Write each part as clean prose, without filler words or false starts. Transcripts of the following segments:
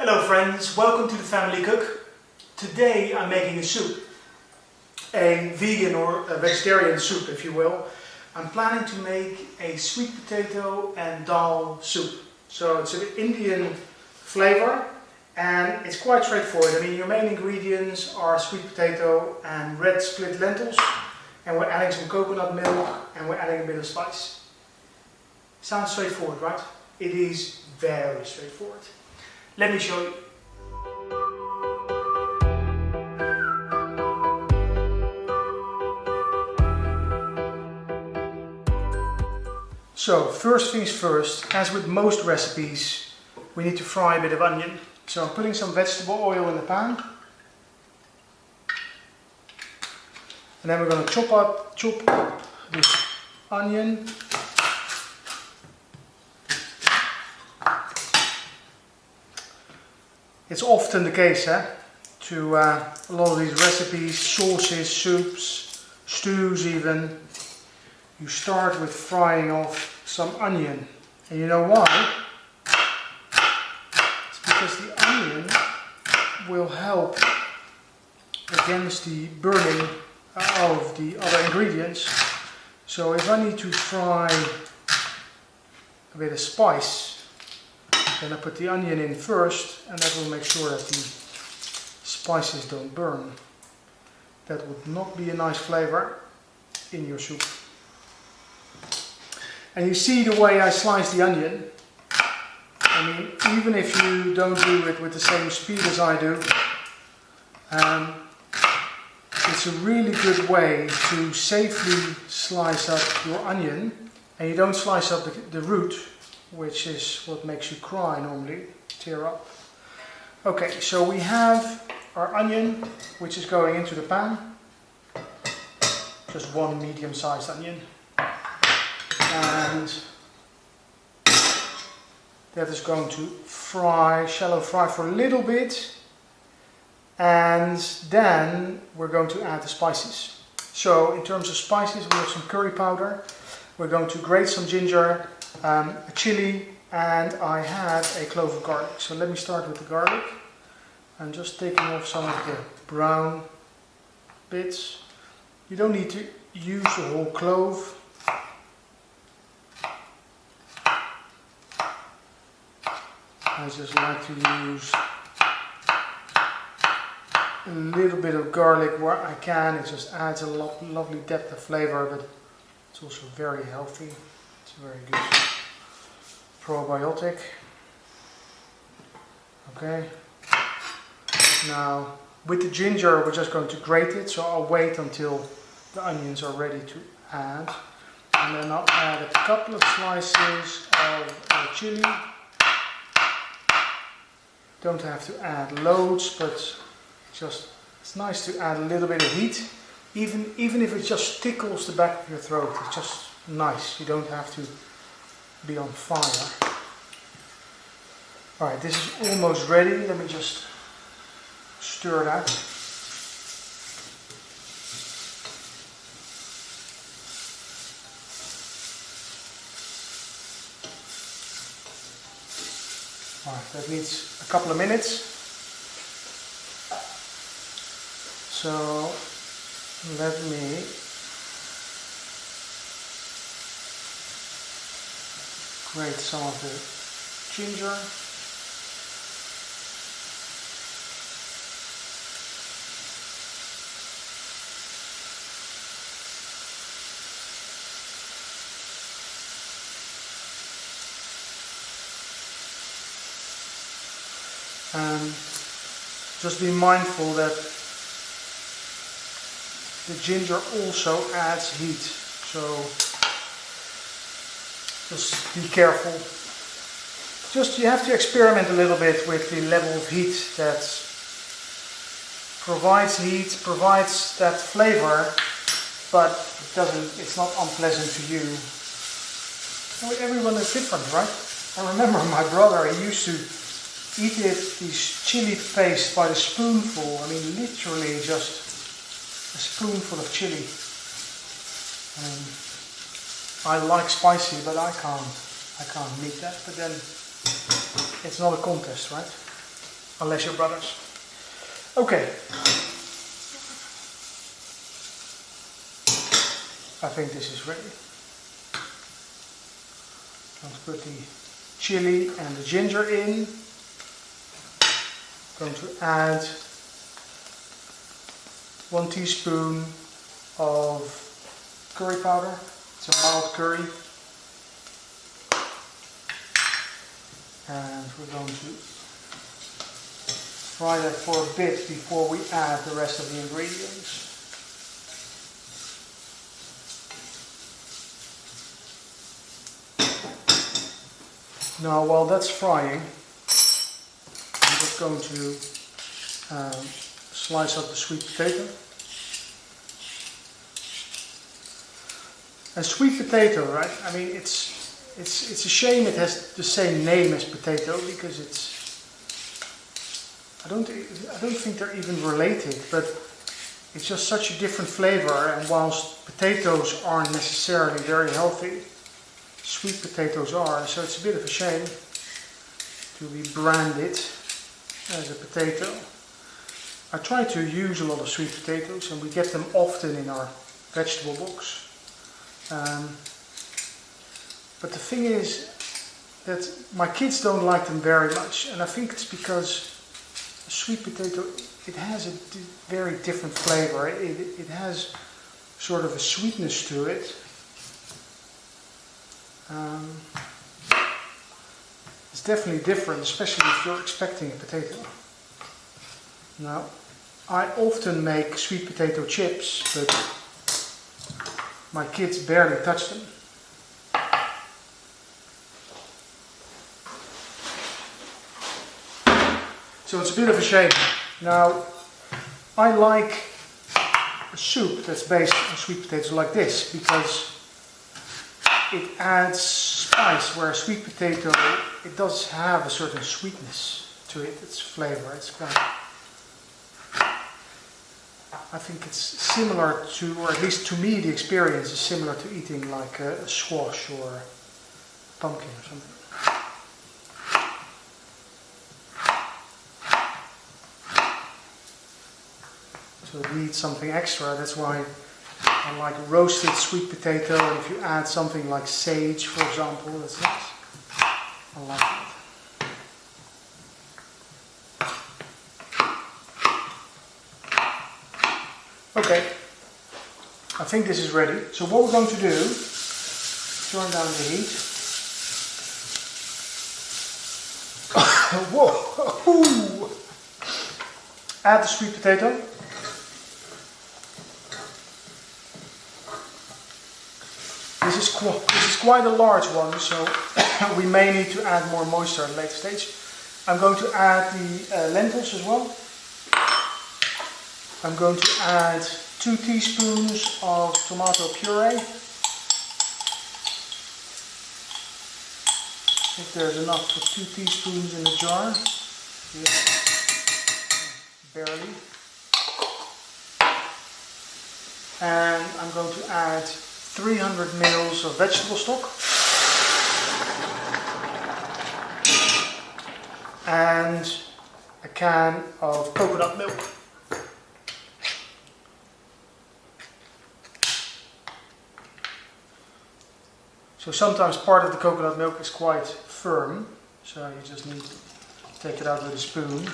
Hello friends, welcome to the Family Cook. Today I'm making a soup, a vegan or a vegetarian soup if you will. I'm planning to make a sweet potato and Dahl soup. So it's an Indian flavor and it's quite straightforward. I mean, your main ingredients are sweet potato and red split lentils, and we're adding some coconut milk and we're adding a bit of spice. Sounds straightforward, right? It is very straightforward. Let me show you. So first things first, as with most recipes, we need to fry a bit of onion. So I'm putting some vegetable oil in the pan. And then we're going to chop up this onion. It's often the case to a lot of these recipes, sauces, soups, stews even. You start with frying off some onion. And you know why? It's because the onion will help against the burning of the other ingredients. So if I need to fry a bit of spice, then I put the onion in first, and that will make sure that the spices don't burn. That would not be a nice flavor in your soup. And you see the way I slice the onion. I mean, even if you don't do it with the same speed as I do, it's a really good way to safely slice up your onion, and you don't slice up the root, which is what makes you cry normally, tear up. Okay, so we have our onion, which is going into the pan. Just one medium-sized onion. And that is going to fry, shallow fry for a little bit. And then we're going to add the spices. So in terms of spices, we have some curry powder. We're going to grate some ginger, a chilli, and I have a clove of garlic. So let me start with the garlic. I'm just taking off some of the brown bits. You don't need to use the whole clove. I just like to use a little bit of garlic where I can. It just adds a lovely depth of flavor, but it's also very healthy. It's very good probiotic. Okay. Now with the ginger we're just going to grate it, so I'll wait until the onions are ready to add. And then I'll add a couple of slices of chili. Don't have to add loads, but just it's nice to add a little bit of heat. Even if it just tickles the back of your throat, it's just nice. You don't have to be on fire. Alright, this is almost ready. Let me just stir that. Alright, that needs a couple of minutes. So let me grate some of the ginger. And just be mindful that the ginger also adds heat, so just be careful. Just you have to experiment a little bit with the level of heat that provides that flavor, but it's not unpleasant to you. Everyone is different, right? I remember my brother, he used to eat this chili paste by the spoonful. I mean, literally just a spoonful of chili. I like spicy, but I can't meet that. But then it's not a contest, right? unless you're brothers. Okay. I think this is ready. I'm going to put the chili and the ginger in. I'm going to add 1 teaspoon of curry powder. It's a mild curry. And we're going to fry that for a bit before we add the rest of the ingredients. Now while that's frying, I'm just going to slice up the sweet potato. And sweet potato, right? I mean, it's a shame it has the same name as potato, because I don't think they're even related, but it's just such a different flavor. And whilst potatoes aren't necessarily very healthy, sweet potatoes are, so it's a bit of a shame to be branded as a potato. I try to use a lot of sweet potatoes, and we get them often in our vegetable box. But the thing is that my kids don't like them very much, and I think it's because a sweet potato, it has a very different flavor. It has sort of a sweetness to it. It's definitely different, especially if you're expecting a potato. Now, I often make sweet potato chips, but my kids barely touch them. So it's a bit of a shame. Now, I like a soup that's based on sweet potatoes like this, because it adds spice, where a sweet potato, it does have a certain sweetness to it, its flavor. It's kind of, I think it's similar to, or at least to me the experience is similar to eating like a squash or a pumpkin or something. So it needs something extra, that's why I like roasted sweet potato, and if you add something like sage, for example, that's nice. I like it. Okay, I think this is ready. So what we're going to do, turn down the heat. Whoa! Add the sweet potato. This is quite a large one, so we may need to add more moisture at a later stage. I'm going to add the lentils as well. I'm going to add 2 teaspoons of tomato puree. If there's enough for 2 teaspoons in the jar. Yeah. Barely. And I'm going to add 300 ml of vegetable stock. And a can of coconut milk. So sometimes part of the coconut milk is quite firm, so you just need to take it out with a spoon.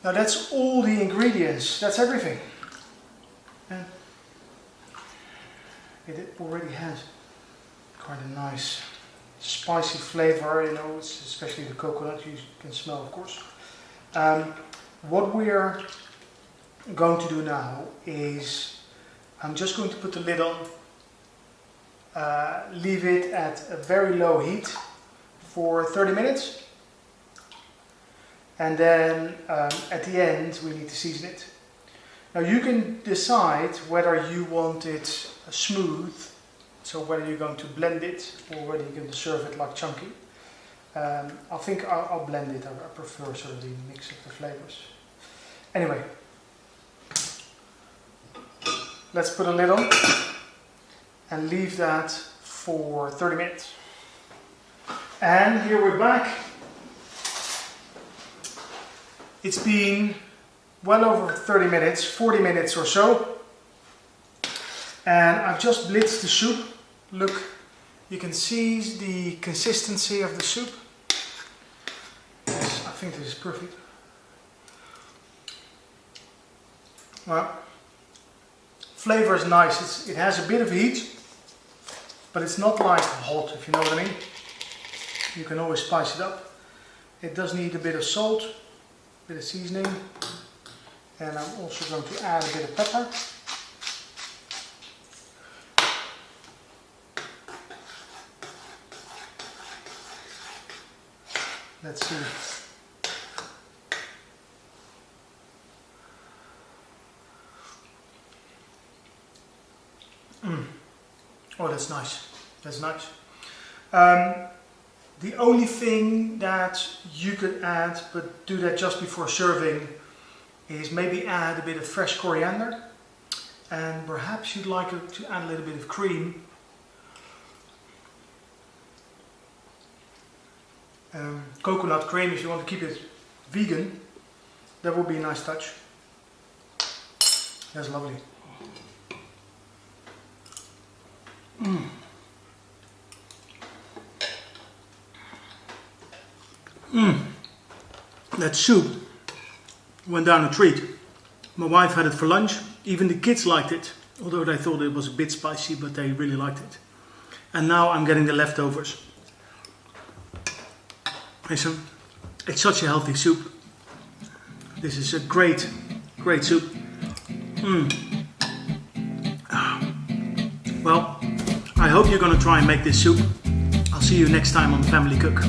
Now that's all the ingredients, that's everything. And it already has quite a nice spicy flavor, you know, it's especially the coconut you can smell, of course. What we're going to do now is I'm just going to put the lid on, leave it at a very low heat for 30 minutes. And then at the end we need to season it. Now you can decide whether you want it smooth So whether you're going to blend it or whether you're going to serve it like chunky. I think I'll blend it. I prefer sort of the mix of the flavors. Anyway, let's put a lid on and leave that for 30 minutes. And here we're back. It's been well over 30 minutes, 40 minutes or so. And I've just blitzed the soup. Look, you can see the consistency of the soup. Yes, I think this is perfect. Well, flavor is nice. It has a bit of heat, but it's not like hot, if you know what I mean. You can always spice it up. It does need a bit of salt, a bit of seasoning, and I'm also going to add a bit of pepper. Let's see. Oh, that's nice. That's nice. The only thing that you could add, but do that just before serving, is maybe add a bit of fresh coriander, and perhaps you'd like to add a little bit of cream. Coconut cream, if you want to keep it vegan, that would be a nice touch. That's lovely. That soup went down a treat. My wife had it for lunch. Even the kids liked it, although they thought it was a bit spicy, but they really liked it. And now I'm getting the leftovers. It's such a healthy soup. This is a great soup. Well, I hope you're going to try and make this soup. I'll see you next time on Family Cook.